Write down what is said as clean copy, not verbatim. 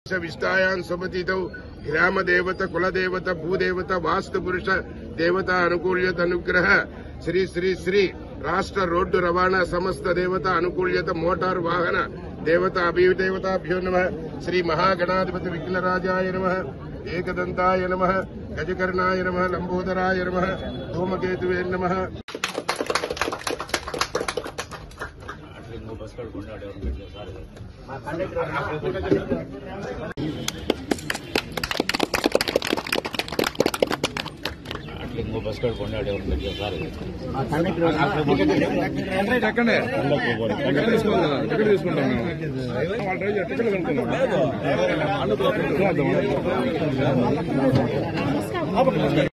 विष्टायां सुमतितौ ग्राम देवता कुल देवता भूदेवता वास्तु पुरुष देवता अनुकूल्यत अनुग्रह श्री श्री श्री राष्ट्र रोड्डु रवाणा समस्त देवता अनुकूल्यत मोटार वाहन देवता अभिदेवताभ्यो नमः। श्री महागणाधिपति विघ्नराजाय नमः। एकदंताय नमः। गजकर्णाय नमः। लंबोदराय नमः। धूमकेतुवे नमः। बस कोंडाडे सारे टिकट